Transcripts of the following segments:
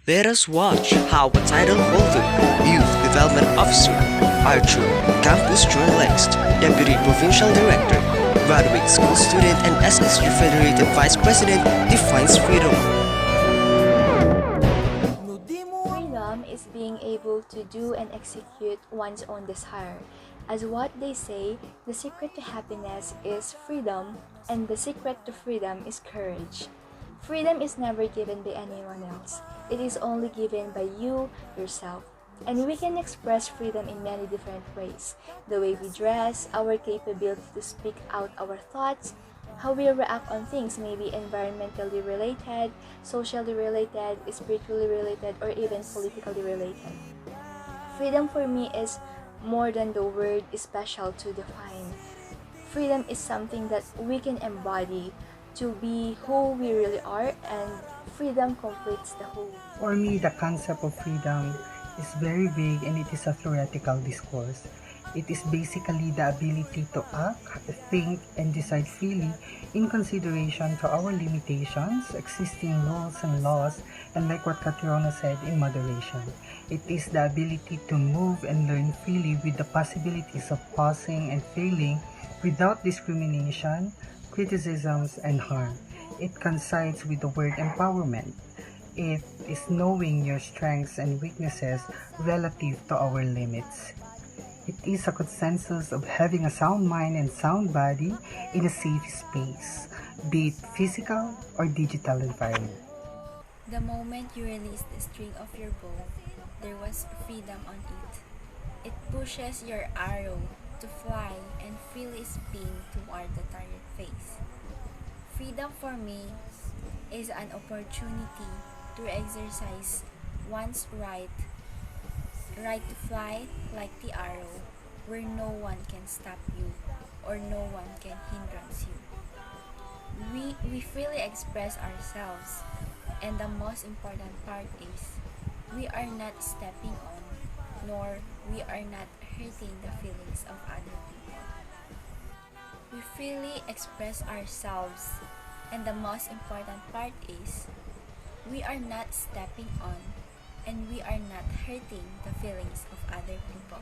Let us watch how a title holder, Youth Development Officer, archery, campus journalist, Deputy Provincial Director, graduate school student and SSG Federated Vice President defines freedom. Freedom is being able to do and execute one's own desire. As what they say, the secret to happiness is freedom, and the secret to freedom is courage. Freedom is never given by anyone else. It is only given by you, yourself. And we can express freedom in many different ways. The way we dress, our capability to speak out our thoughts, how we react on things may be environmentally related, socially related, spiritually related, or even politically related. Freedom for me is more than the word special to define. Freedom is something that we can embody to be who we really are, and freedom completes the whole. For me, the concept of freedom is very vague and it is a theoretical discourse. It is basically the ability to act, think, and decide freely in consideration to our limitations, existing rules and laws, and like what Catriona said, in moderation. It is the ability to move and learn freely with the possibilities of pausing and failing without discrimination, criticisms, and harm. It coincides with the word empowerment. It is knowing your strengths and weaknesses relative to our limits. It is a consensus of having a sound mind and sound body in a safe space, be it physical or digital environment. The moment you release the string of your bow, there was freedom on it. It pushes your arrow to fly and freely spin toward the target face. Freedom for me is an opportunity to exercise one's right to fly like the arrow, where no one can stop you or no one can hindrance you. We freely express ourselves, and the most important part is we are not stepping on, nor we are not hurting the feelings of other people. We freely express ourselves, and the most important part is we are not stepping on, and we are not hurting the feelings of other people.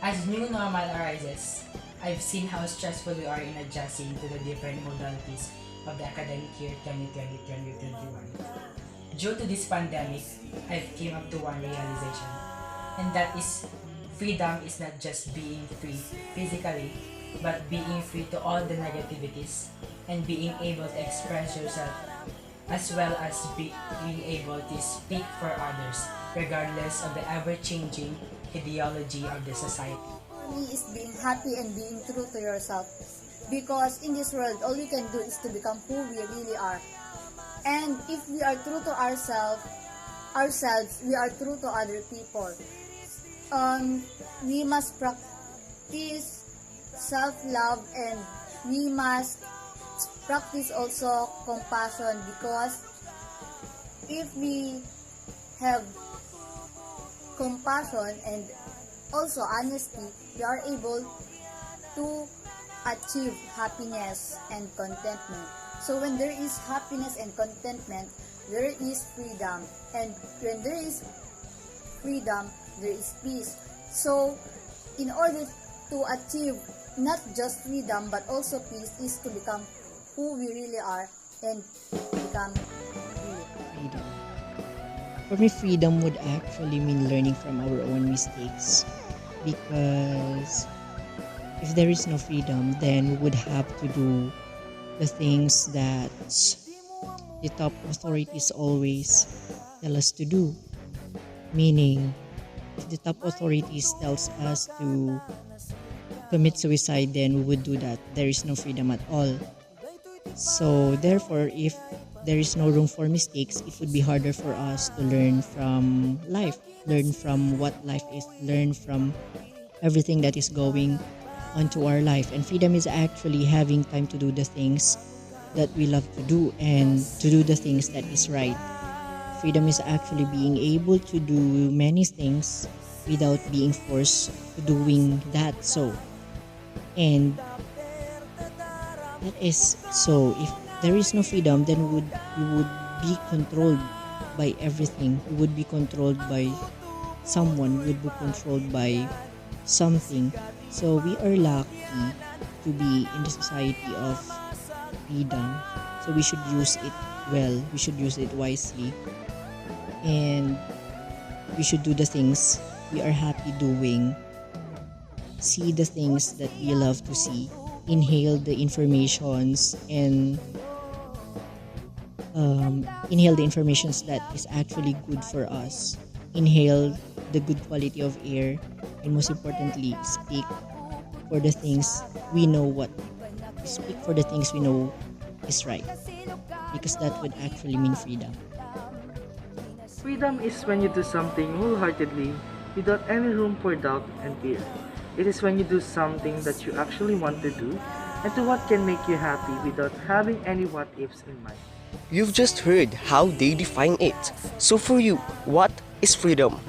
As new normal arises, I've seen how stressful we are in adjusting to the different modalities of the academic year 2020-2021. Due to this pandemic, I've came up to one realization, and that is freedom is not just being free physically, but being free to all the negativities and being able to express yourself, as well as being able to speak for others regardless of the ever-changing ideology of the society. For me is being happy and being true to yourself, because in this world all we can do is to become who we really are. And if we are true to ourselves, we are true to other people. We must practice self-love, and we must practice also compassion, because if we have compassion and also honesty, we are able to achieve happiness and contentment. So when there is happiness and contentment, there is freedom, and when there is freedom, there is peace. So in order to achieve not just freedom but also peace is to become who we really are and become free. Freedom. For me, freedom would actually mean learning from our own mistakes, because if there is no freedom, then we would have to do the things that the top authorities always tell us to do. Meaning, if the top authorities tells us to commit suicide, then we would do that. There is no freedom at all. So therefore, if there is no room for mistakes, it would be harder for us to learn from life, learn from what life is, learn from everything that is going onto our life. And freedom is actually having time to do the things that we love to do and to do the things that is right. Freedom is actually being able to do many things without being forced to doing that. And that is so. If there is no freedom, then we would be controlled by everything. We would be controlled by someone. We would be controlled by something. So we are lucky to be in the society of freedom. So we should use it well. We should use it wisely. And we should do the things we are happy doing. See the things that we love to see. Inhale the informations and inhale the informations that is actually good for us. Inhale the good quality of air, and most importantly, speak for the things we know speak for the things we know is right, because that would actually mean freedom. Freedom is when you do something wholeheartedly without any room for doubt and fear. It is when you do something that you actually want to do and to what can make you happy without having any what ifs in mind. You've just heard how they define it. So for you, what is freedom?